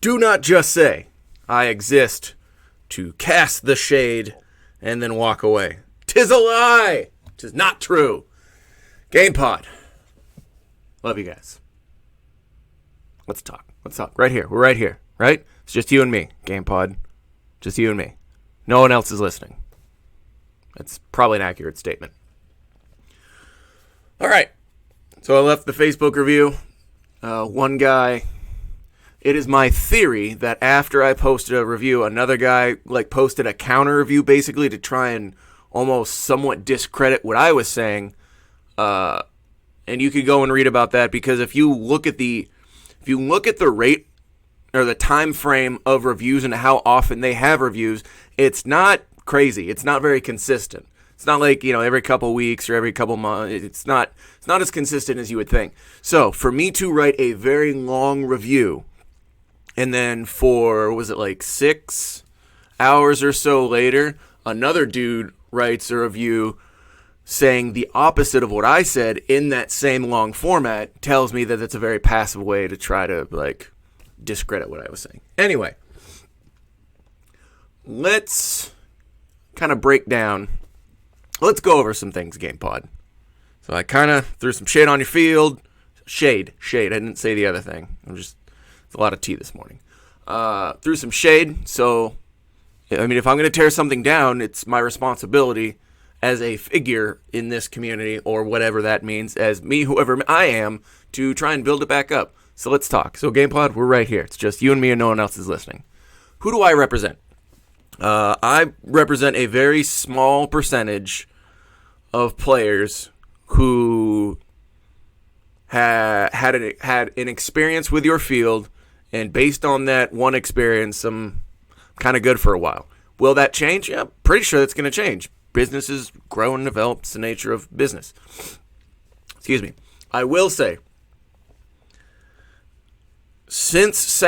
Do not just say, I exist to cast the shade and then walk away. 'Tis a lie. 'Tis not true. Gamepod. Love you guys. Let's talk. Right here. We're right here, right? It's just you and me, Gamepod. Just you and me. No one else is listening. That's probably an accurate statement. All right. So I left the Facebook review. One guy... It is my theory that after I posted a review, another guy posted a counter review basically to try and almost somewhat discredit what I was saying. And you could go and read about that, because if you look at the rate or the time frame of reviews and how often they have reviews, it's not crazy. It's not very consistent. It's not like, every couple weeks or every couple months. It's not as consistent as you would think. So for me to write a very long review, and then for, 6 hours or so later, another dude writes a review saying the opposite of what I said in that same long format, tells me that it's a very passive way to try to, discredit what I was saying. Anyway, let's kind of break down. Let's go over some things, Gamepod. So I kind of threw some shade on your field. Shade. I didn't say the other thing. It's a lot of tea this morning. Threw some shade. So, if I'm going to tear something down, it's my responsibility as a figure in this community, or whatever that means, as me, whoever I am, to try and build it back up. So let's talk. So Gamepod, we're right here. It's just you and me and no one else is listening. Who do I represent? I represent a very small percentage of players who had an experience with your field, and based on that one experience, I'm kind of good for a while. Will that change? Yeah, pretty sure that's going to change. Businesses grow and develop. It's the nature of business. Excuse me. I will say, since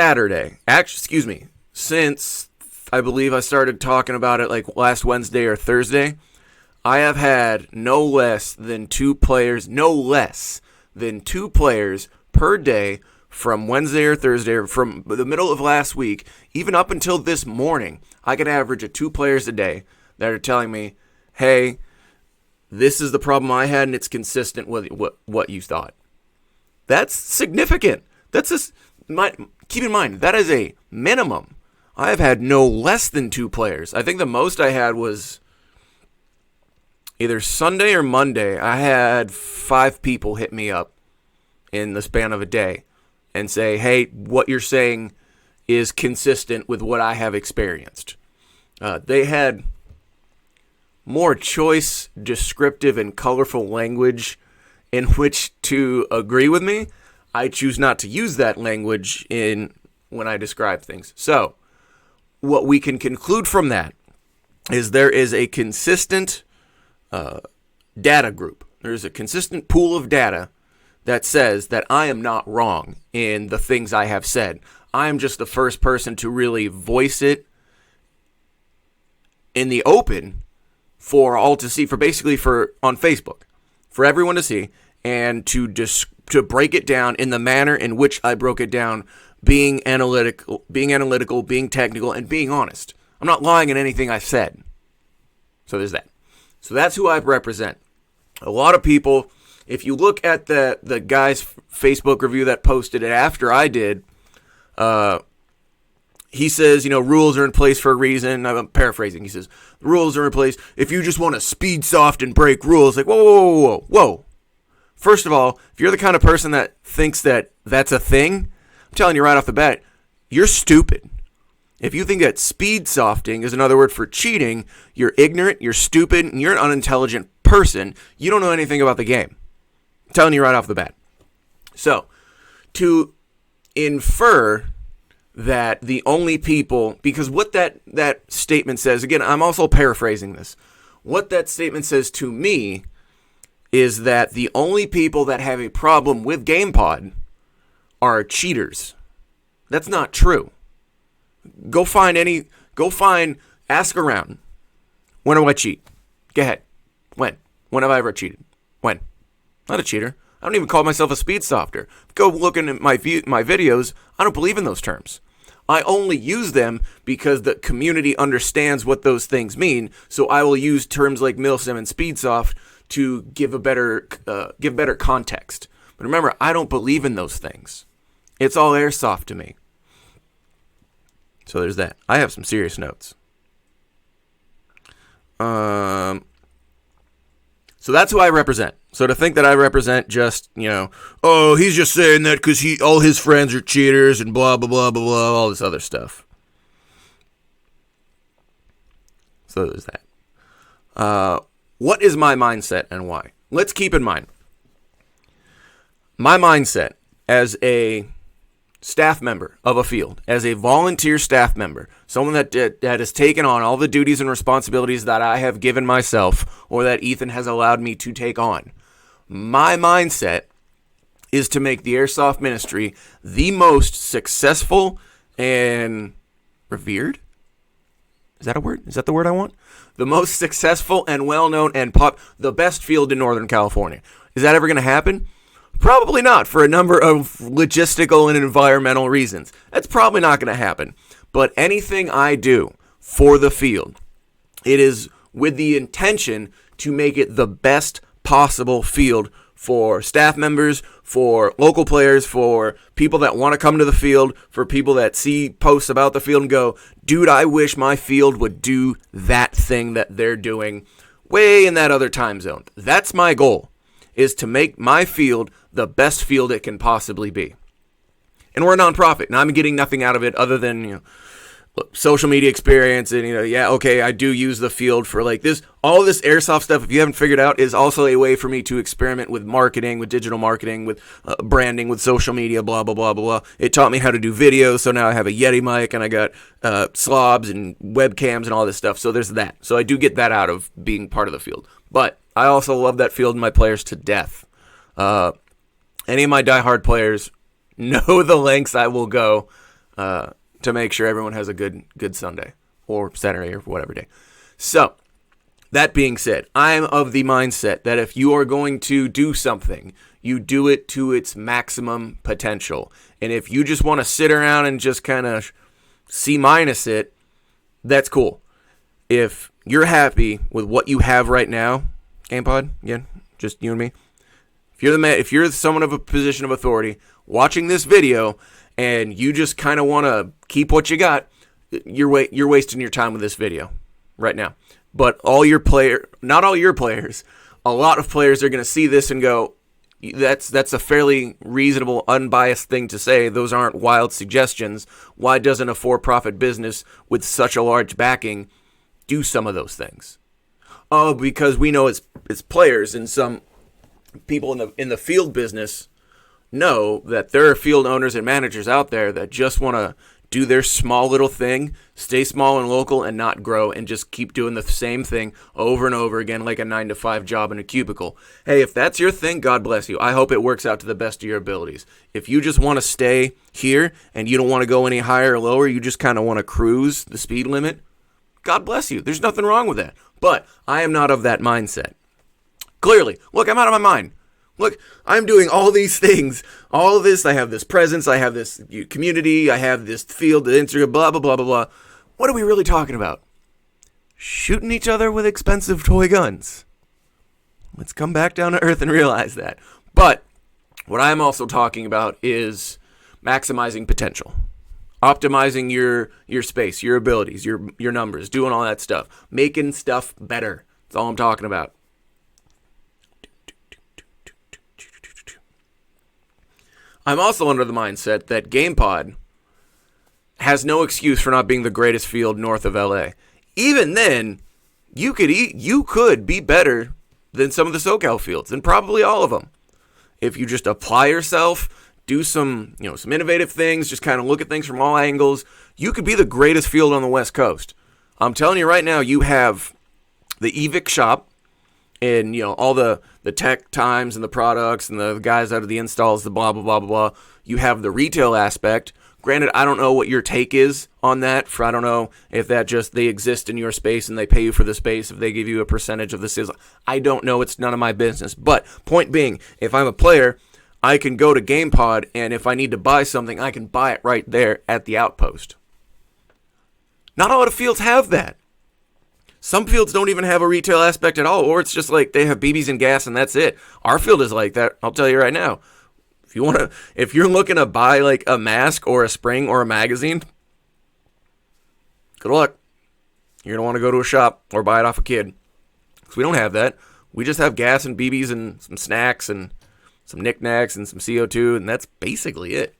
I believe I started talking about it last Wednesday or Thursday, I have had no less than two players per day from Wednesday or Thursday, or from the middle of last week, even up until this morning. I can average 2 players a day that are telling me, hey, this is the problem I had, and it's consistent with what you thought. That's significant. Keep in mind, that is a minimum. I have had no less than 2 players. I think the most I had was either Sunday or Monday. I had 5 people hit me up in the span of a day and say, hey, what you're saying is consistent with what I have experienced. They had more choice, descriptive, and colorful language in which to agree with me. I choose not to use that language when I describe things. So, what we can conclude from that is there is a consistent data group. There's a consistent pool of data that says that I am not wrong in the things I have said. I am just the first person to really voice it in the open for all to see, on Facebook, for everyone to see, and to break it down in the manner in which I broke it down, being analytical, being technical, and being honest. I'm not lying in anything I said. So there's that. So that's who I represent. A lot of people, if you look at the guy's Facebook review that posted it after I did, he says, rules are in place for a reason. I'm paraphrasing. He says, rules are in place. If you just want to speed soft and break rules, whoa. First of all, if you're the kind of person that thinks that that's a thing, I'm telling you right off the bat, you're stupid. If you think that speed softing is another word for cheating, you're ignorant, you're stupid, and you're an unintelligent person. You don't know anything about the game. I'm telling you right off the bat. So, to infer that the only people, because what that statement says, again, I'm also paraphrasing this. What that statement says to me is that the only people that have a problem with Gamepod are cheaters. That's not true. Ask around. When do I cheat? Go ahead. When? When have I ever cheated? When? Not a cheater. I don't even call myself a speed softer. Go look at my videos. I don't believe in those terms. I only use them because the community understands what those things mean. So I will use terms like milsim and speedsoft to give better context. But remember, I don't believe in those things. It's all airsoft to me. So there's that. I have some serious notes. So that's who I represent. So to think that I represent just, oh, he's just saying that because all his friends are cheaters and blah, blah, blah, blah, blah, all this other stuff. So there's that. What is my mindset and why? Let's keep in mind, my mindset as a staff member of a field, as a volunteer staff member, someone that has taken on all the duties and responsibilities that I have given myself or that Ethan has allowed me to take on. My mindset is to make the airsoft ministry the most successful and revered. Is that a word? Is that the word I want? The most successful and well-known and the best field in Northern California. Is that ever going to happen? Probably not, for a number of logistical and environmental reasons. That's probably not going to happen. But anything I do for the field, it is with the intention to make it the best possible field for staff members, for local players, for people that want to come to the field, for people that see posts about the field and go, dude, I wish my field would do that thing that they're doing way in that other time zone. That's my goal, is to make my field the best field it can possibly be. And we're a nonprofit, and I'm getting nothing out of it other than, social media experience and, I do use the field for like this. All this airsoft stuff, if you haven't figured out, is also a way for me to experiment with marketing, with digital marketing, with branding, with social media, blah, blah, blah, blah, blah. It taught me how to do videos, so now I have a Yeti mic, and I got slobs and webcams and all this stuff, so there's that. So I do get that out of being part of the field. But I also love that field and my players to death. Any of my diehard players know the lengths I will go to make sure everyone has a good Sunday or Saturday or whatever day. So, that being said, I'm of the mindset that if you are going to do something, you do it to its maximum potential. And if you just want to sit around and just kind of C- it, that's cool. If you're happy with what you have right now, Gamepod, again, just you and me. If you're someone of a position of authority watching this video and you just kind of want to keep what you got, you're wasting your time with this video right now. But not all your players, a lot of players are going to see this and go, that's a fairly reasonable, unbiased thing to say. Those aren't wild suggestions. Why doesn't a for-profit business with such a large backing do some of those things? Oh, because we know it's players, and some people in the field business know that there are field owners and managers out there that just want to do their small little thing, stay small and local, and not grow, and just keep doing the same thing over and over again like a 9-to-5 job in a cubicle. Hey, if that's your thing, God bless you. I hope it works out to the best of your abilities. If you just want to stay here and you don't want to go any higher or lower, you just kind of want to cruise the speed limit, God bless you. There's nothing wrong with that. But I am not of that mindset. Clearly, look, I'm out of my mind. Look, I'm doing all these things, all of this. I have this presence, I have this community, I have this field, the Instagram, blah, blah, blah, blah, blah. What are we really talking about? Shooting each other with expensive toy guns. Let's come back down to earth and realize that. But what I'm also talking about is maximizing potential. Optimizing your space, your abilities, your numbers, doing all that stuff. Making stuff better. That's all I'm talking about. I'm also under the mindset that Gamepod has no excuse for not being the greatest field north of LA. Even then, you could be better than some of the SoCal fields, and probably all of them. If you just apply yourself, do some innovative things, just kind of look at things from all angles, you could be the greatest field on the West Coast. I'm telling you right now, you have the EVIC shop, and all the tech times and the products and the guys out of the installs, the blah, blah, blah, blah, blah. You have the retail aspect. Granted, I don't know what your take is on that. I don't know if that just they exist in your space and they pay you for the space, if they give you a percentage of the sales. I don't know. It's none of my business. But point being, if I'm a player, I can go to Gamepod, and if I need to buy something, I can buy it right there at the outpost. Not a lot of fields have that. Some fields don't even have a retail aspect at all, or it's just like they have BBs and gas and that's it. Our field is like that, I'll tell you right now. If you're looking to buy like a mask or a spring or a magazine, good luck. You're going to want to go to a shop or buy it off a kid. Because we don't have that. We just have gas and BBs and some snacks and some knickknacks and some CO2, and that's basically it.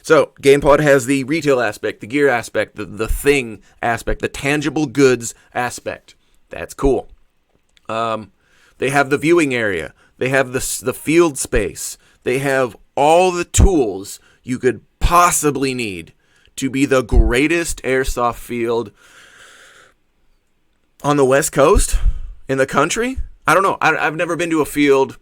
So, Gamepod has the retail aspect, the gear aspect, the thing aspect, the tangible goods aspect. That's cool. They have the viewing area. They have the field space. They have all the tools you could possibly need to be the greatest airsoft field on the West Coast, in the country. I don't know. I've never been to a field.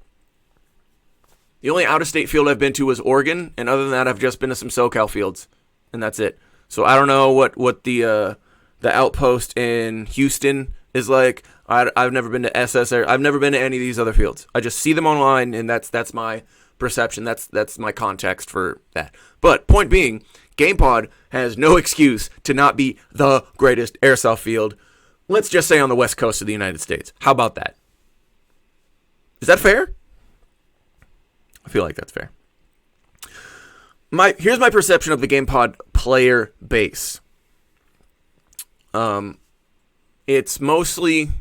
The only out-of-state field I've been to was Oregon, and other than that, I've just been to some SoCal fields, and that's it. So I don't know what the outpost in Houston is like. I've never been to SS. I've never been to any of these other fields. I just see them online, and that's my perception. That's my context for that. But point being, Gamepod has no excuse to not be the greatest airsoft field. Let's just say on the West Coast of the United States. How about that? Is that fair? I feel like that's fair. Here's my perception of the Gamepod player base. It's mostly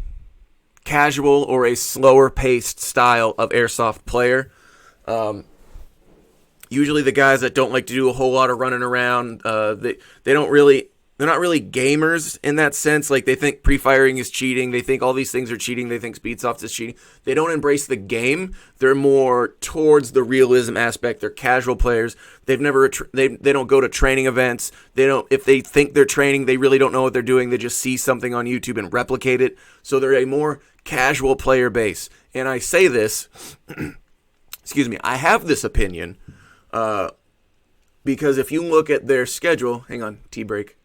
casual or a slower paced style of airsoft player. Usually the guys that don't like to do a whole lot of running around, they're not really gamers in that sense. Like, they think pre-firing is cheating. They think all these things are cheating. They think Speedsoft is cheating. They don't embrace the game. They're more towards the realism aspect. They're casual players. They don't go to training events. If they think they're training, they really don't know what they're doing. They just see something on YouTube and replicate it. So they're a more casual player base. And I say this, excuse me, I have this opinion because if you look at their schedule, hang on, tea break.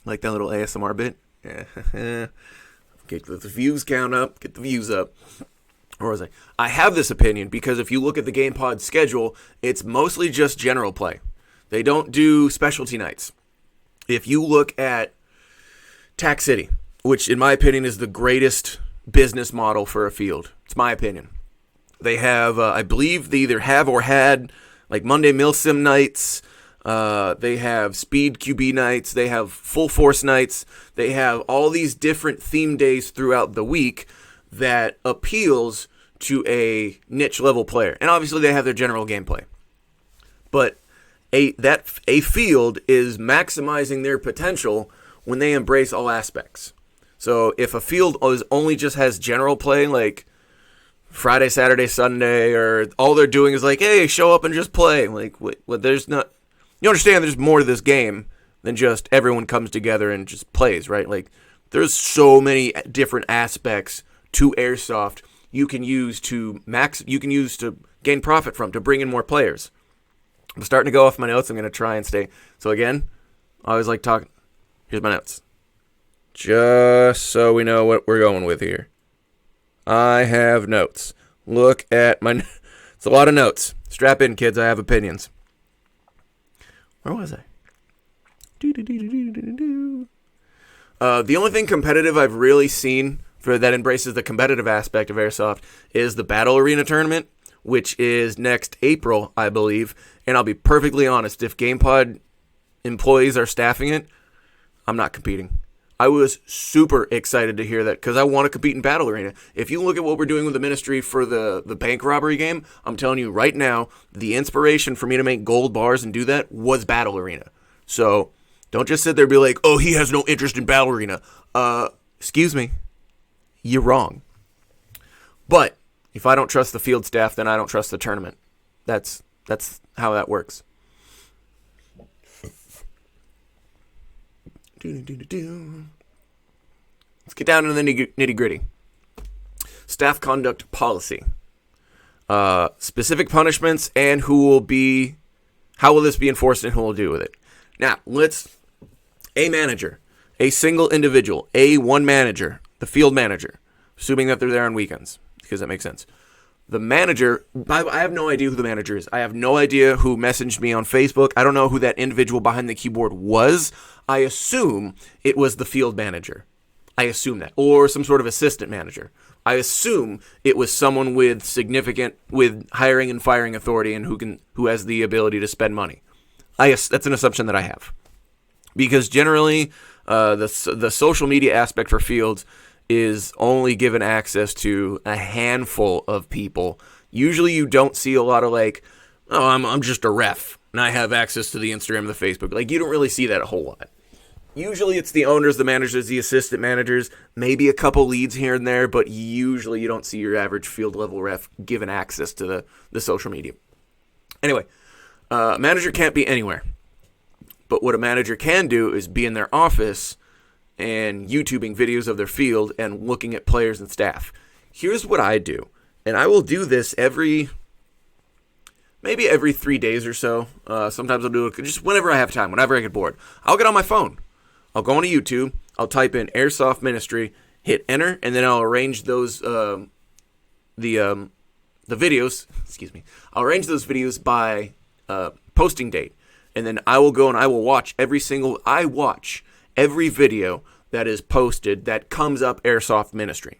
Like that little ASMR bit? Yeah. Get the views count up. Get the views up. Or was I have this opinion because if you look at the Gamepod schedule, it's mostly just general play. They don't do specialty nights. If you look at Tac City, which in my opinion is the greatest business model for a field. It's my opinion. They have, I believe they either have or had like Monday Milsim nights. They have speed QB nights. They have full force nights. They have all these different theme days throughout the week that appeals to a niche level player. And obviously they have their general gameplay. But a field is maximizing their potential when they embrace all aspects. So if a field only just has general play, like Friday, Saturday, Sunday, or all they're doing is like, hey, show up and just play. Like, there's not... You understand there's more to this game than just everyone comes together and just plays, right? Like, there's so many different aspects to Airsoft you can use to gain profit from, to bring in more players. I'm starting to go off my notes. I'm going to try and stay. So again, I always like talking. Here's my notes. Just so we know what we're going with here. I have notes. Look at my... It's a lot of notes. Strap in, kids. I have opinions. Where was I? The only thing competitive I've really seen that embraces the competitive aspect of Airsoft is the Battle Arena tournament, which is next April, I believe. And I'll be perfectly honest, if Gamepod employees are staffing it, I'm not competing. I was super excited to hear that because I want to compete in Battle Arena. If you look at what we're doing with the ministry for the bank robbery game, I'm telling you right now, the inspiration for me to make gold bars and do that was Battle Arena. So don't just sit there and be like, oh, he has no interest in Battle Arena. Excuse me. You're wrong. But if I don't trust the field staff, then I don't trust the tournament. That's how that works. Let's get down to the nitty gritty. Staff conduct policy. Specific punishments and how will this be enforced and who will deal with it. Now, a manager, a single individual, one manager, the field manager, assuming that they're there on weekends, because that makes sense. The manager, I have no idea who the manager is. I have no idea who messaged me on Facebook. I don't know who that individual behind the keyboard was. I assume it was the field manager. I assume that. Or some sort of assistant manager. I assume it was someone with hiring and firing authority and who has the ability to spend money. That's an assumption that I have. Because generally, the social media aspect for fields is only given access to a handful of people. Usually you don't see a lot of like, oh, I'm just a ref and I have access to the Instagram and the Facebook. Like, you don't really see that a whole lot. Usually it's the owners, the managers, the assistant managers, maybe a couple leads here and there, but usually you don't see your average field level ref given access to the social media. Anyway, manager can't be anywhere. But what a manager can do is be in their office and YouTubing videos of their field and looking at players and staff. Here's what I do. And I will do this maybe every 3 days or so. Sometimes I'll do it just whenever I have time, whenever I get bored. I'll get on my phone. I'll go onto YouTube. I'll type in Airsoft Ministry, hit enter, and then I'll arrange those the videos. Excuse me. I'll arrange those videos by posting date, and then I will go and I will watch every video that is posted that comes up Airsoft Ministry.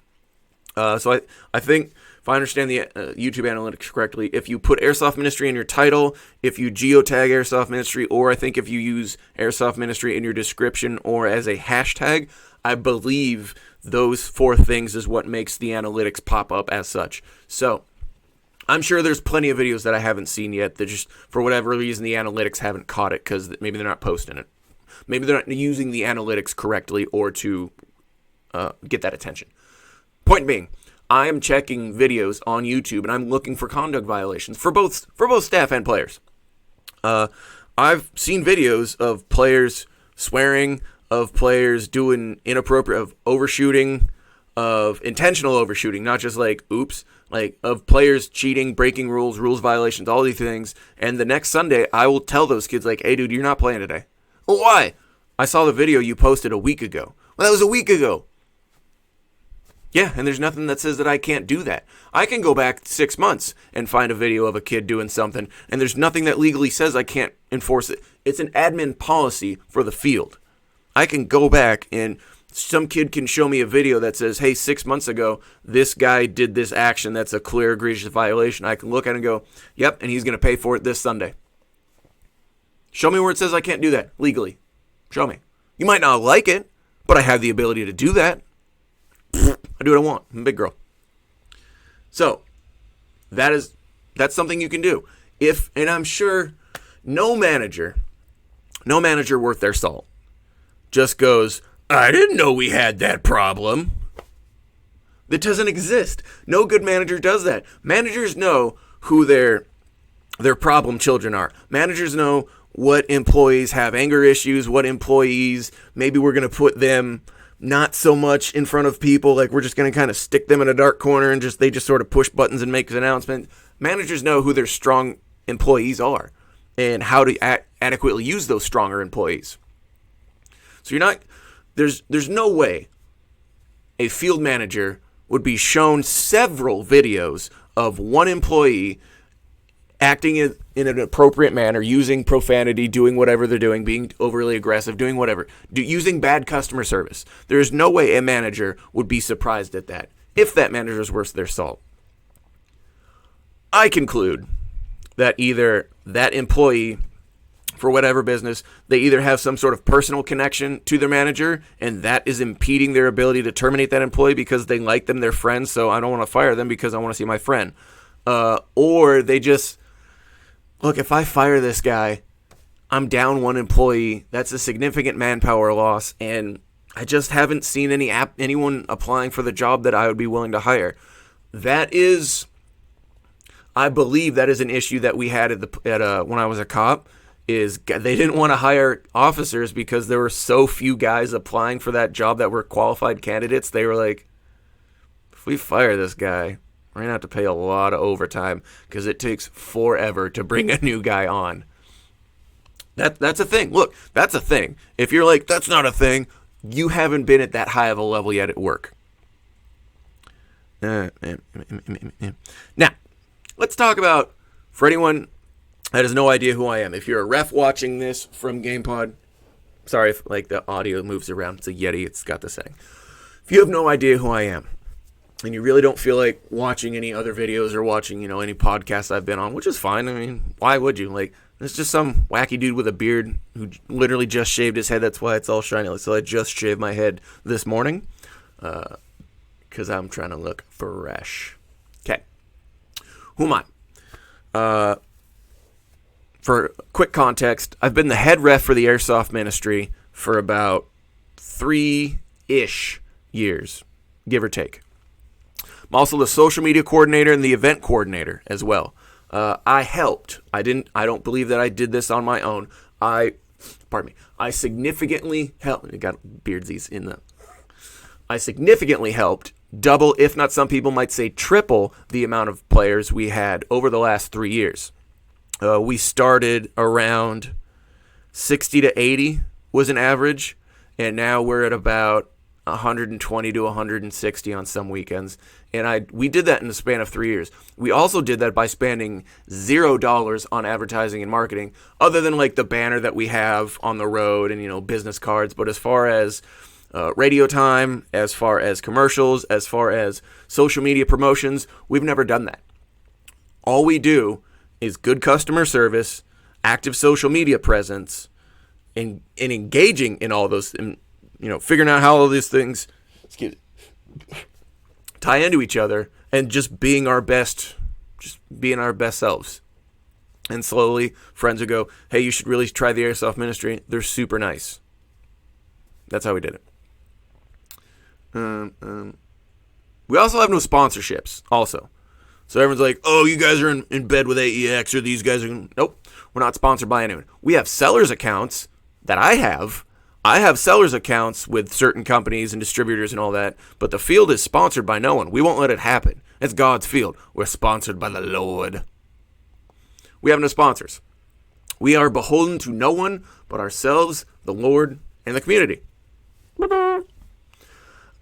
So I think, if I understand the YouTube analytics correctly, if you put Airsoft Ministry in your title, if you geotag Airsoft Ministry, or I think if you use Airsoft Ministry in your description or as a hashtag, I believe those 4 things is what makes the analytics pop up as such. So I'm sure there's plenty of videos that I haven't seen yet that just, for whatever reason, the analytics haven't caught it because maybe they're not posting it. Maybe they're not using the analytics correctly or to get that attention. Point being, I am checking videos on YouTube and I'm looking for conduct violations for both staff and players. I've seen videos of players swearing, of players doing inappropriate, of overshooting, of intentional overshooting, not just like oops, like of players cheating, breaking rules violations, all these things. And the next Sunday, I will tell those kids like, hey dude, you're not playing today. Well, why? I saw the video you posted a week ago. Well, that was a week ago. Yeah, and there's nothing that says that I can't do that. I can go back 6 months and find a video of a kid doing something, and there's nothing that legally says I can't enforce it. It's an admin policy for the field. I can go back and some kid can show me a video that says, hey, 6 months ago, this guy did this action that's a clear egregious violation. I can look at it and go, yep, and he's going to pay for it this Sunday. Show me where it says I can't do that legally. Show me. You might not like it, but I have the ability to do that. I do what I want. I'm a big girl. So, that's something you can do. And I'm sure no manager worth their salt just goes, I didn't know we had that problem. That doesn't exist. No good manager does that. Managers know who their problem children are. Managers know what employees have anger issues, what employees, maybe we're going to put them not so much in front of people, like we're just going to kind of stick them in a dark corner and they just sort of push buttons and make an announcement. Managers know who their strong employees are and how to adequately use those stronger employees. So there's no way a field manager would be shown several videos of one employee acting in an appropriate manner, using profanity, doing whatever they're doing, being overly aggressive, doing whatever, using bad customer service. There is no way a manager would be surprised at that, if that manager is worth their salt. I conclude that either that employee, for whatever business, they either have some sort of personal connection to their manager, and that is impeding their ability to terminate that employee because they like them, they're friends, so I don't want to fire them because I want to see my friend. Or they just, look, if I fire this guy, I'm down one employee. That's a significant manpower loss, and I just haven't seen anyone applying for the job that I would be willing to hire. I believe that is an issue that we had when I was a cop. Is they didn't want to hire officers because there were so few guys applying for that job that were qualified candidates. They were like, if we fire this guy, we're going to have to pay a lot of overtime because it takes forever to bring a new guy on. That's a thing. Look, that's a thing. If you're like, that's not a thing, you haven't been at that high of a level yet at work. Now, let's talk about, for anyone that has no idea who I am, if you're a ref watching this from Gamepod, sorry if like the audio moves around, it's a Yeti, it's got the setting. If you have no idea who I am, and you really don't feel like watching any other videos or watching, any podcasts I've been on, which is fine. I mean, why would you? Like, there's just some wacky dude with a beard who literally just shaved his head. That's why it's all shiny. So I just shaved my head this morning because I'm trying to look fresh. Okay. Who am I? For quick context, I've been the head ref for the Airsoft Ministry for about 3-ish years, give or take. I'm also the social media coordinator and the event coordinator as well. I helped. I don't believe that I did this on my own. I significantly helped. Got beardsies in the. I significantly helped double, if not some people might say triple, the amount of players we had over the last 3 years. We started around 60 to 80 was an average, and now we're at about 120 to 160 on some weekends. And we did that in the span of 3 years. We also did that by spending $0 on advertising and marketing, other than like the banner that we have on the road and, business cards. But as far as radio time, as far as commercials, as far as social media promotions, we've never done that. All we do is good customer service, active social media presence, and engaging in all those, and, figuring out how all these things tie into each other, and just being our best selves. And slowly, friends would go, hey, you should really try the Airsoft Ministry. They're super nice. That's how we did it. We also have no sponsorships, also. So everyone's like, oh, you guys are in bed with AEX, or these guys are... Nope, we're not sponsored by anyone. We have sellers accounts that I have. I have sellers accounts with certain companies and distributors and all that, but the field is sponsored by no one. We won't let it happen. It's God's field. We're sponsored by the Lord. We have no sponsors. We are beholden to no one but ourselves, the Lord, and the community.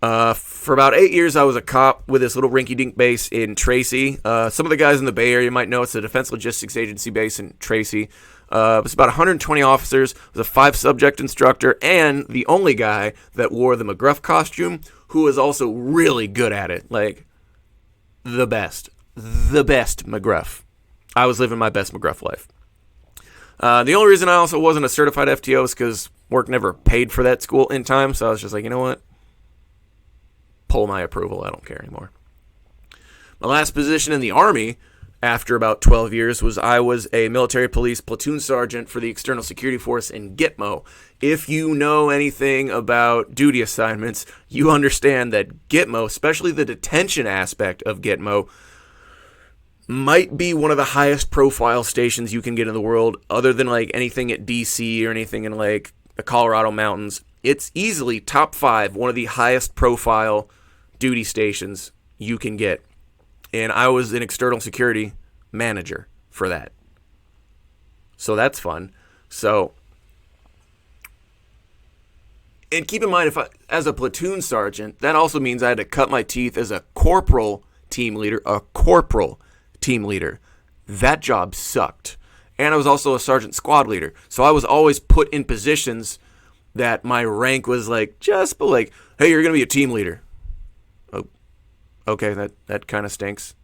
For about 8 years, I was a cop with this little rinky-dink base in Tracy. Some of the guys in the Bay Area might know it's the Defense Logistics Agency base in Tracy. It was about 120 officers. I was a 5-subject instructor and the only guy that wore the McGruff costume, who was also really good at it. Like, the best McGruff. I was living my best McGruff life. The only reason I also wasn't a certified FTO is because work never paid for that school in time, so I was just like, you know what? Pull my approval. I don't care anymore. My last position in the Army, after about 12 years, was I was a military police platoon sergeant for the External Security Force in Gitmo. If you know anything about duty assignments, you understand that Gitmo, especially the detention aspect of Gitmo, might be one of the highest profile stations you can get in the world, other than like anything at DC or anything in like the Colorado mountains. It's easily top 5, one of the highest profile duty stations you can get. And I was an external security manager for that. So that's fun. So, and keep in mind, as a platoon sergeant, that also means I had to cut my teeth as a corporal team leader. That job sucked. And I was also a sergeant squad leader. So I was always put in positions that my rank was like, just but like, hey, you're going to be a team leader. Oh, okay, that kind of stinks.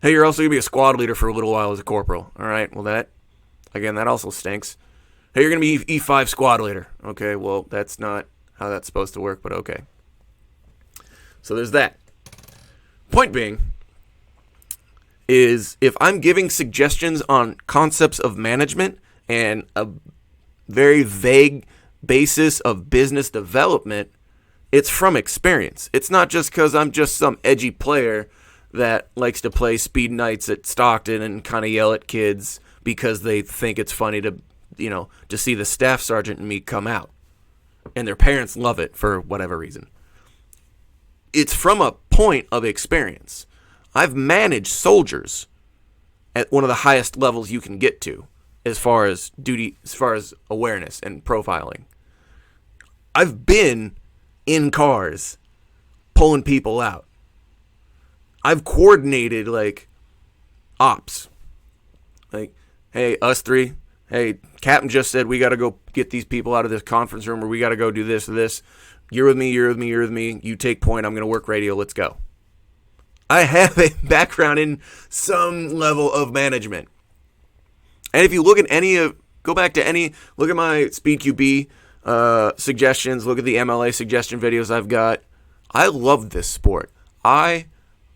Hey, you're also going to be a squad leader for a little while as a corporal. All right, well, that also stinks. Hey, you're going to be E5 squad leader. Okay, well, that's not how that's supposed to work, but okay. So there's that. Point being is if I'm giving suggestions on concepts of management and a very vague basis of business development, it's from experience. It's not just because I'm just some edgy player that likes to play speed nights at Stockton and kind of yell at kids because they think it's funny to see the staff sergeant and me come out. And their parents love it for whatever reason. It's from a point of experience. I've managed soldiers at one of the highest levels you can get to as far as duty, as far as awareness and profiling. I've been in cars pulling people out. I've coordinated like ops. Like, hey, us three. Hey, Captain just said we got to go get these people out of this conference room, or we got to go do this or this. You're with me, you're with me, you're with me. You take point. I'm going to work radio. Let's go. I have a background in some level of management. And if you look at look at my Speed QB suggestions, look at the MLA suggestion videos I've got. I love this sport. I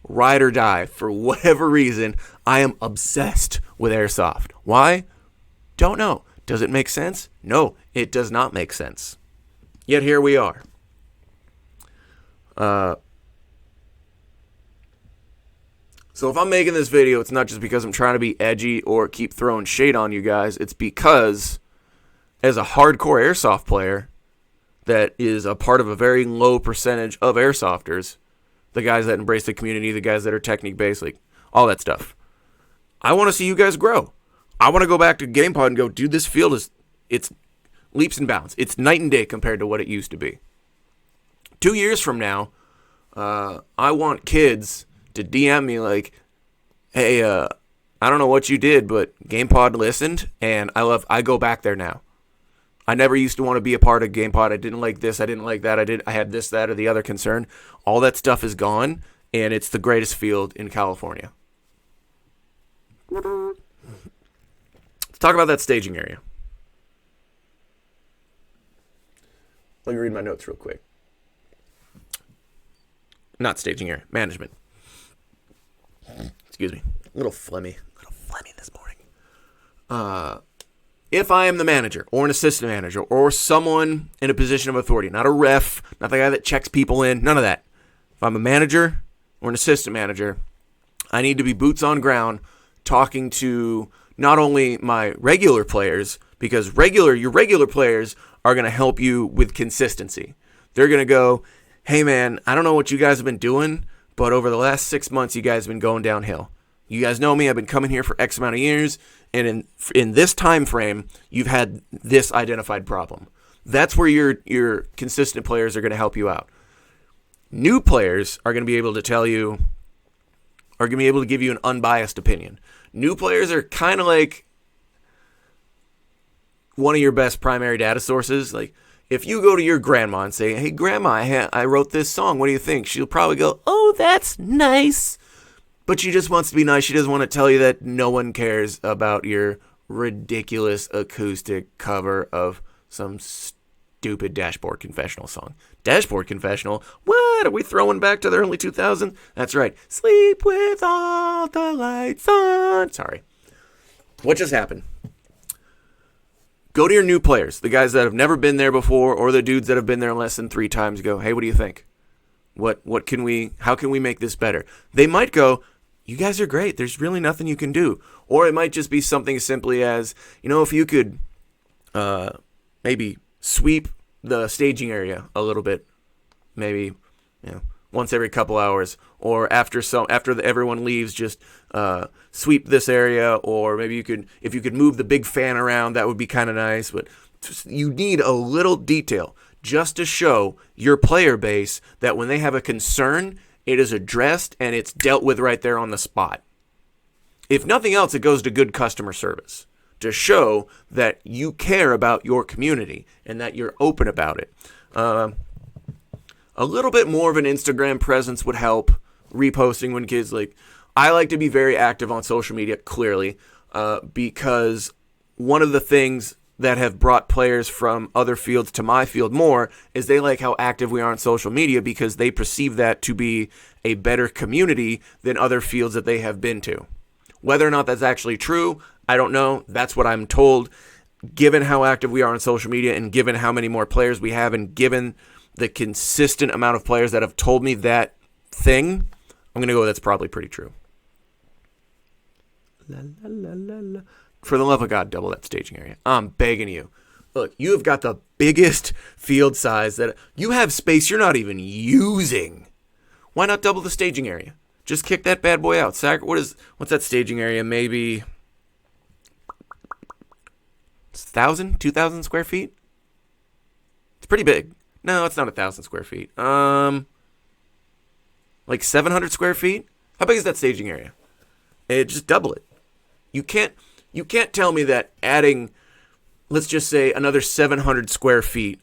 ride or die. For whatever reason, I am obsessed with airsoft. Why? Don't know. Does it make sense? No, it does not make sense. Yet here we are. So if I'm making this video, it's not just because I'm trying to be edgy or keep throwing shade on you guys. It's because as a hardcore airsoft player that is a part of a very low percentage of airsofters, the guys that embrace the community, the guys that are technique-based, like all that stuff, I want to see you guys grow. I want to go back to Gamepod and go, dude, this field it's leaps and bounds. It's night and day compared to what it used to be. 2 years from now, I want kids to DM me like, hey, I don't know what you did, but Gamepod listened, and I go back there now. I never used to want to be a part of Gamepod. I didn't like this. I didn't like that. I had this, that, or the other concern. All that stuff is gone, and it's the greatest field in California. Let's talk about that staging area. Let me read my notes real quick. Not staging area, management. Excuse me. A little phlegmy this morning. If I am the manager or an assistant manager or someone in a position of authority, not a ref, not the guy that checks people in, none of that. If I'm a manager or an assistant manager, I need to be boots on ground talking to not only my regular players, because your regular players are going to help you with consistency. They're going to go, hey man, I don't know what you guys have been doing, but over the last 6 months, you guys have been going downhill. You guys know me. I've been coming here for X amount of years, and in this time frame, you've had this identified problem. That's where your consistent players are going to help you out. New players are going to be able to give you an unbiased opinion. New players are kind of like one of your best primary data sources. Like, if you go to your grandma and say, hey, grandma, I wrote this song. What do you think? She'll probably go, oh, that's nice. But she just wants to be nice. She doesn't want to tell you that no one cares about your ridiculous acoustic cover of some stupid Dashboard Confessional song. Dashboard Confessional? What? Are we throwing back to the early 2000s? That's right. Sleep with all the lights on. Sorry. What just happened? Go to your new players, the guys that have never been there before, or the dudes that have been there less than 3 times. Go, hey, what do you think? How can we make this better? They might go, you guys are great. There's really nothing you can do. Or it might just be something as simply as, if you could maybe sweep the staging area a little bit, maybe once every couple hours, or after everyone leaves, just sweep this area, or maybe if you could move the big fan around, that would be kind of nice. But you need a little detail just to show your player base that when they have a concern, it is addressed and it's dealt with right there on the spot. If nothing else, it goes to good customer service to show that you care about your community and that you're open about it. A little bit more of an Instagram presence would help. Reposting when kids I like to be very active on social media, clearly, because one of the things that have brought players from other fields to my field more is they like how active we are on social media because they perceive that to be a better community than other fields that they have been to. Whether or not that's actually true, I don't know. That's what I'm told. Given how active we are on social media and given how many more players we have and given the consistent amount of players that have told me that thing, I'm going to go, that's probably pretty true. La, la, la, la, la. For the love of God, double that staging area. I'm begging you. Look, you have got the biggest field size that you have space you're not even using. Why not double the staging area? Just kick that bad boy out. What's that staging area? Maybe 1,000, 2,000 square feet? It's pretty big. No, it's not 1,000 square feet. Like 700 square feet? How big is that staging area? And just double it. You can't tell me that adding, let's just say, another 700 square feet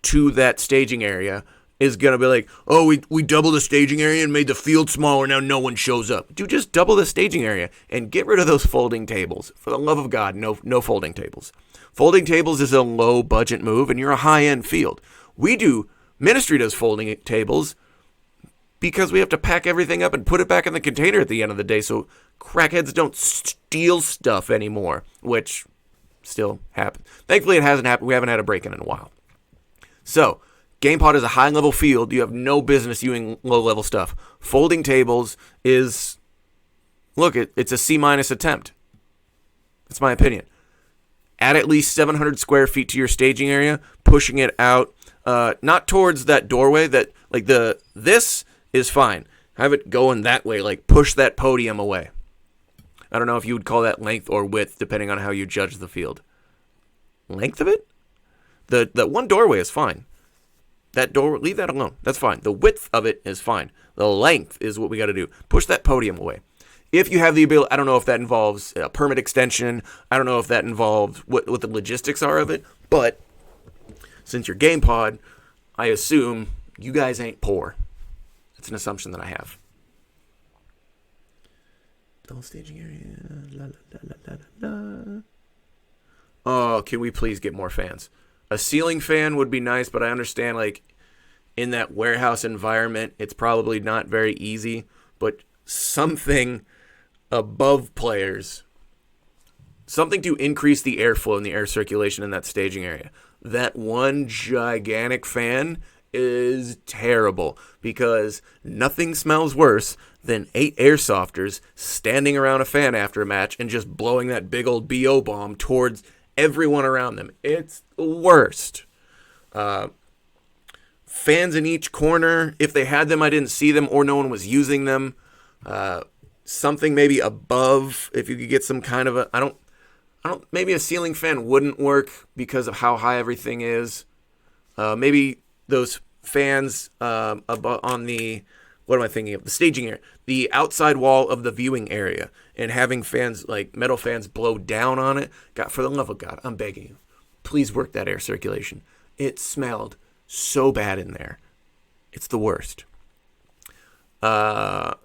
to that staging area is going to be like, oh, we doubled the staging area and made the field smaller, now no one shows up. Dude, just double the staging area and get rid of those folding tables. For the love of God, no folding tables. Folding tables is a low budget move, and you're a high-end field. Ministry does folding tables because we have to pack everything up and put it back in the container at the end of the day so crackheads don't steal stuff anymore, which still happens. Thankfully, it hasn't happened. We haven't had a break-in in a while. So, Gamepod is a high-level field. You have no business using low-level stuff. Folding tables is, look, it's a C- attempt. That's my opinion. Add at least 700 square feet to your staging area, pushing it out, not towards that doorway. This is fine. Have it going that way, like push that podium away. I don't know if you would call that length or width, depending on how you judge the field. Length of it? The one doorway is fine. That door, leave that alone. That's fine. The width of it is fine. The length is what we got to do. Push that podium away. If you have the ability, I don't know if that involves a permit extension. I don't know if that involves what the logistics are of it. But since you're Gamepod, I assume you guys ain't poor. That's an assumption that I have. Double staging area. La, la, la, la, la. Oh, can we please get more fans? A ceiling fan would be nice, but I understand, like, in that warehouse environment, it's probably not very easy. But something above players, something to increase the airflow and the air circulation in that staging area. That one gigantic fan is terrible because nothing smells worse than 8 airsofters standing around a fan after a match and just blowing that big old BO bomb towards everyone around them. It's the worst. Fans in each corner, if they had them, I didn't see them or no one was using them. Something maybe above, if you could get some kind of maybe a ceiling fan wouldn't work because of how high everything is. Maybe those fans above on the, what am I thinking of? The staging area, the outside wall of the viewing area, and having fans, like metal fans, blow down on it. God, for the love of God, I'm begging you, please work that air circulation. It smelled so bad in there. It's the worst. That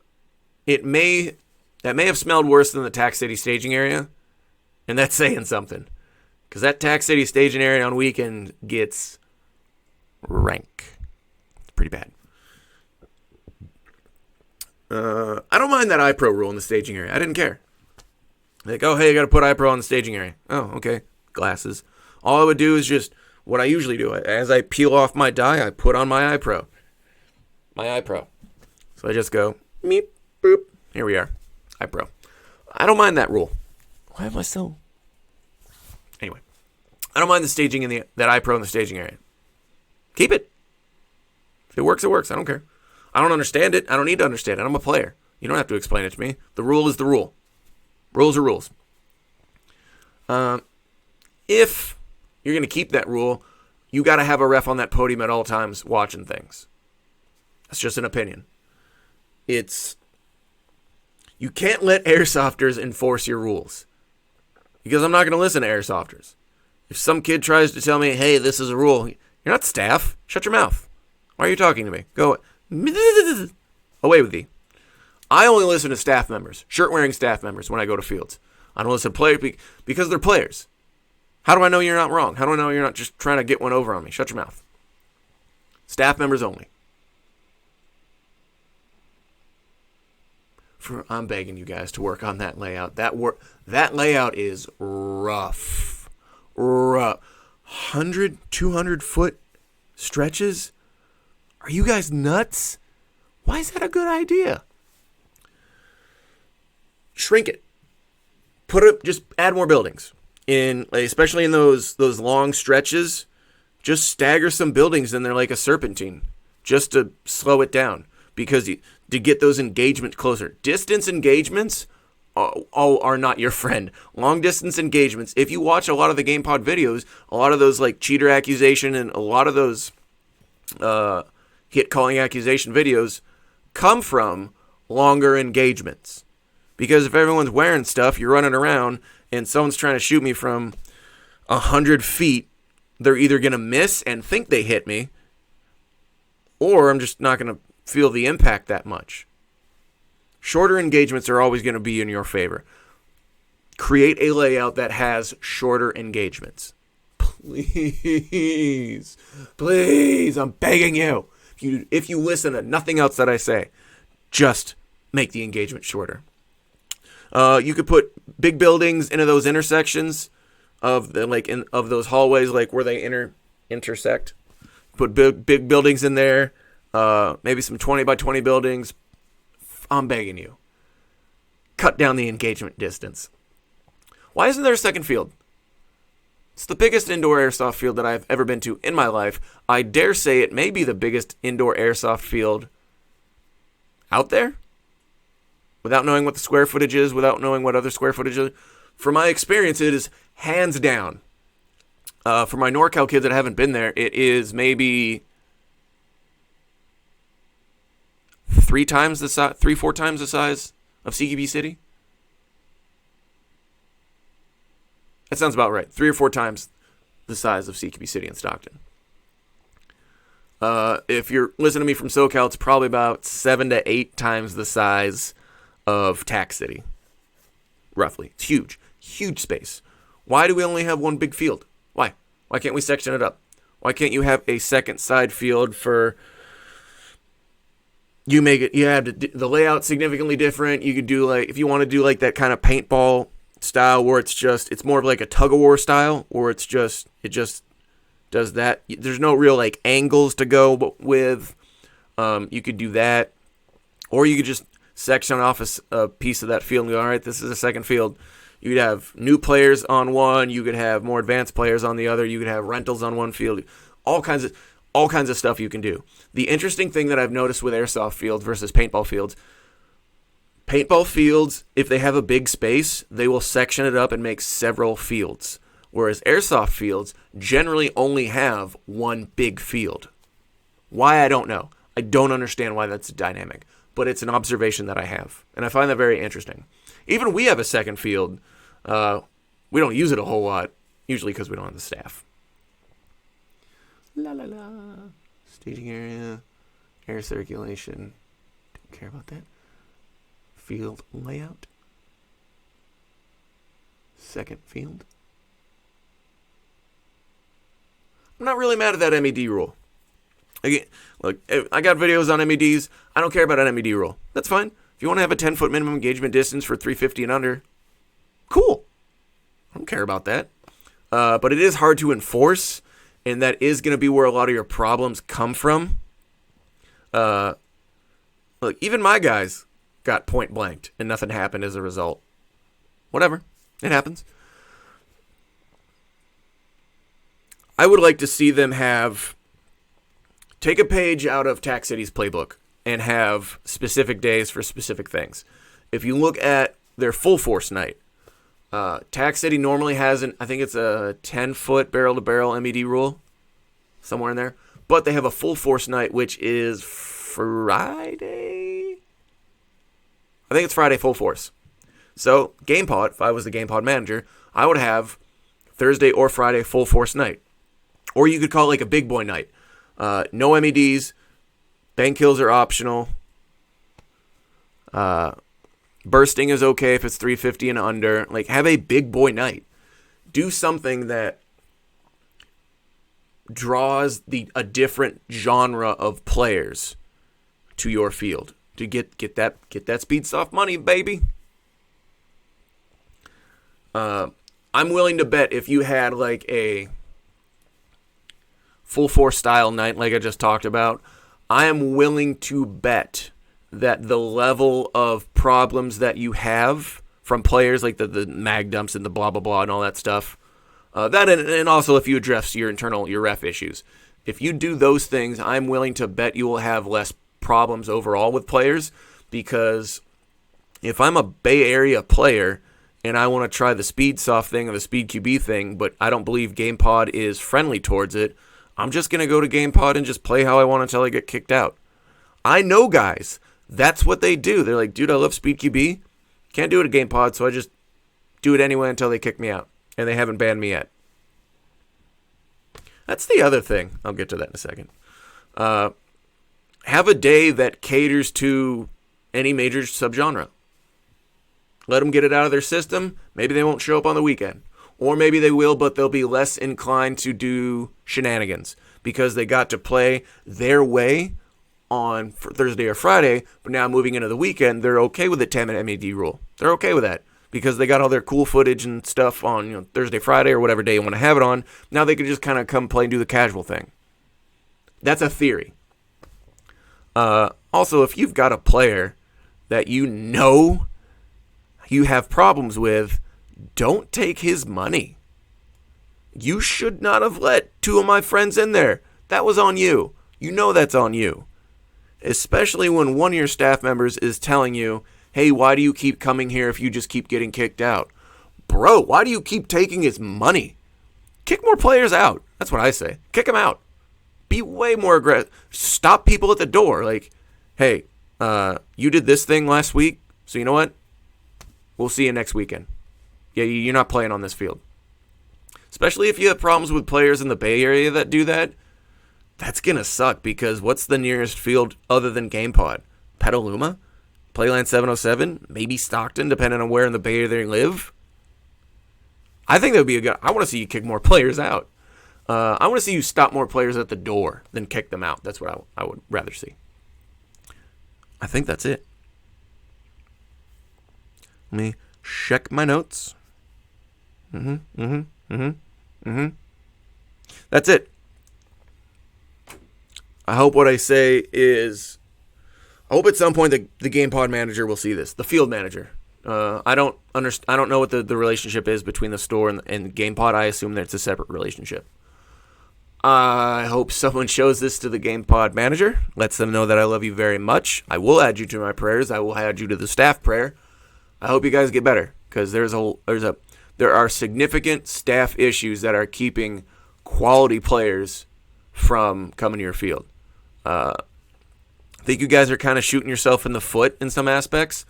may have smelled worse than the Tax City staging area, and that's saying something, because that Tax City staging area on weekend gets rank. It's pretty bad. I don't mind that iPro rule in the staging area. I didn't care. Like, oh, hey, you got to put iPro on the staging area. Oh, okay. Glasses. All I would do is just what I usually do. As I peel off my die, I put on my iPro. So I just go, meep, boop. Here we are. iPro. I don't mind that rule. Why am I so... Anyway. I don't mind the staging in that iPro in the staging area. Keep it. If it works, it works. I don't care. I don't understand it. I don't need to understand it. I'm a player. You don't have to explain it to me. The rule is the rule. Rules are rules. If you're going to keep that rule, you got to have a ref on that podium at all times watching things. That's just an opinion. You can't let airsofters enforce your rules. Because I'm not going to listen to airsofters. If some kid tries to tell me, hey, this is a rule, you're not staff. Shut your mouth. Why are you talking to me? Go away with thee. I only listen to staff members, shirt-wearing staff members when I go to fields. I don't listen to players because they're players. How do I know you're not wrong? How do I know you're not just trying to get one over on me? Shut your mouth. Staff members only. I'm begging you guys to work on that layout. That layout is rough. 100, 200 foot stretches? Are you guys nuts? Why is that a good idea? Shrink it. Just add more buildings. Especially in those long stretches, just stagger some buildings in there like a serpentine, just to slow it down. Because to get those engagements closer. Distance engagements are not your friend. Long distance engagements, if you watch a lot of the Gamepod videos, a lot of those like cheater accusation and a lot of those hit calling accusation videos come from longer engagements. Because if everyone's wearing stuff, you're running around, and someone's trying to shoot me from 100 feet, they're either going to miss and think they hit me, or I'm just not going to feel the impact that much. Shorter engagements are always going to be in your favor. Create a layout that has shorter engagements. Please, I'm begging you. If you listen to nothing else that I say, just make the engagement shorter. You could put big buildings into those intersections of those hallways, like where they intersect. Put big buildings in there. Maybe some 20 by 20 buildings. I'm begging you. Cut down the engagement distance. Why isn't there a second field? It's the biggest indoor airsoft field that I've ever been to in my life. I dare say it may be the biggest indoor airsoft field out there. Without knowing what the square footage is, without knowing what other square footage is. From my experience, it is hands down. For my NorCal kids that haven't been there, it is maybe 4 times the size of CQB City. That sounds about right. 3 or 4 times the size of CQB City in Stockton. If you're listening to me from SoCal, it's probably about 7 to 8 times the size of Tac City. Roughly. It's huge. Huge space. Why do we only have one big field? Why? Why can't we section it up? Why can't you have a second side field for... You have the layout significantly different. You could do if you want to do that kind of paintball style where it's more of like a tug-of-war style, or it just does that. There's no real angles to go with. You could do that, or you could just section off a piece of that field and go, all right, this is a second field. You could have new players on one. You could have more advanced players on the other. You could have rentals on one field. All kinds of stuff you can do. The interesting thing that I've noticed with airsoft fields versus paintball fields, if they have a big space, they will section it up and make several fields. Whereas airsoft fields generally only have one big field. Why, I don't know. I don't understand why that's a dynamic. But it's an observation that I have. And I find that very interesting. Even we have a second field. We don't use it a whole lot, usually because we don't have the staff. La la la. Staging area, air circulation. Don't care about that. Field layout. Second field. I'm not really mad at that MED rule. Again, look, I got videos on MEDs. I don't care about an MED rule. That's fine. If you want to have a 10-foot minimum engagement distance for 350 and under, cool. I don't care about that. But it is hard to enforce, and that is going to be where a lot of your problems come from. Look, even my guys got point blanked, and nothing happened as a result. Whatever. It happens. I would like to see them take a page out of Tac City's playbook and have specific days for specific things. If you look at their full force night, Tac City normally has I think it's a 10-foot barrel-to-barrel MED rule, somewhere in there. But they have a full force night, which is Friday? I think it's Friday full force. So, Gamepod, if I was the Gamepod manager, I would have Thursday or Friday full force night. Or you could call it a big boy night. No MEDs. Bank kills are optional. Bursting is okay if it's 350 and under. Have a big boy night. Do something that draws a different genre of players to your field to get that speed soft money, baby. I'm willing to bet if you had a full force style night like I just talked about, I am willing to bet that the level of problems that you have from players, like the mag dumps and the blah, blah, blah and all that stuff, that and also if you address your ref issues. If you do those things, I'm willing to bet you will have less problems overall with players, because if I'm a Bay Area player and I want to try the speed soft thing or the speed QB thing, but I don't believe Gamepod is friendly towards it, I'm just going to go to Gamepod and just play how I want until I get kicked out. I know guys That's what they do. They're like, dude, I love Speed QB. Can't do it at Gamepod, so I just do it anyway until they kick me out. And they haven't banned me yet. That's the other thing. I'll get to that in a second. Have a day that caters to any major subgenre. Let them get it out of their system. Maybe they won't show up on the weekend. Or maybe they will, but they'll be less inclined to do shenanigans because they got to play their way on Thursday or Friday, but now moving into the weekend, they're okay with the 10-minute MAD rule. They're okay with that because they got all their cool footage and stuff on Thursday, Friday, or whatever day you want to have it on. Now they can just kind of come play and do the casual thing. That's a theory. Also, if you've got a player that you have problems with, don't take his money. You should not have let two of my friends in there. That was on you. You know that's on you. Especially when one of your staff members is telling you, hey, why do you keep coming here if you just keep getting kicked out? Bro, why do you keep taking his money? Kick more players out. That's what I say. Kick them out. Be way more aggressive. Stop people at the door. Like, hey, you did this thing last week, so you know what? We'll see you next weekend. Yeah, you're not playing on this field. Especially if you have problems with players in the Bay Area that do that. That's going to suck because what's the nearest field other than Gamepod? Petaluma? Playland 707? Maybe Stockton, depending on where in the Bay Area they live? I think that would be a good... I want to see you kick more players out. I want to see you stop more players at the door than kick them out. That's what I would rather see. I think that's it. Let me check my notes. That's it. I hope what I say is... I hope at some point the Gamepod manager will see this. The field manager. I don't know what the relationship is between the store and Gamepod. I assume that it's a separate relationship. I hope someone shows this to the Gamepod manager, lets them know that I love you very much. I will add you to my prayers. I will add you to the staff prayer. I hope you guys get better because there are significant staff issues that are keeping quality players from coming to your field. I think you guys are kind of shooting yourself in the foot in some aspects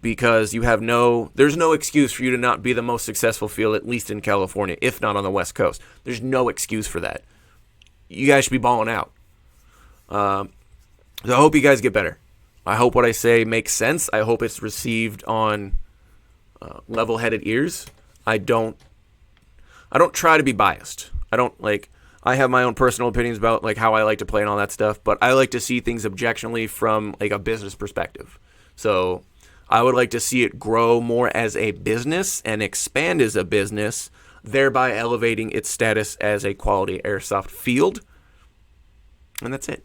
because there's no excuse for you to not be the most successful field, at least in California, if not on the West Coast. There's no excuse for that. You guys should be balling out. So I hope you guys get better. I hope what I say makes sense. I hope it's received on level-headed ears. I don't try to be biased. I have my own personal opinions about like how I like to play and all that stuff, but I like to see things objectively from like a business perspective. So I would like to see it grow more as a business and expand as a business, thereby elevating its status as a quality airsoft field. And that's it.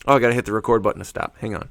Oh, I got to hit the record button to stop. Hang on.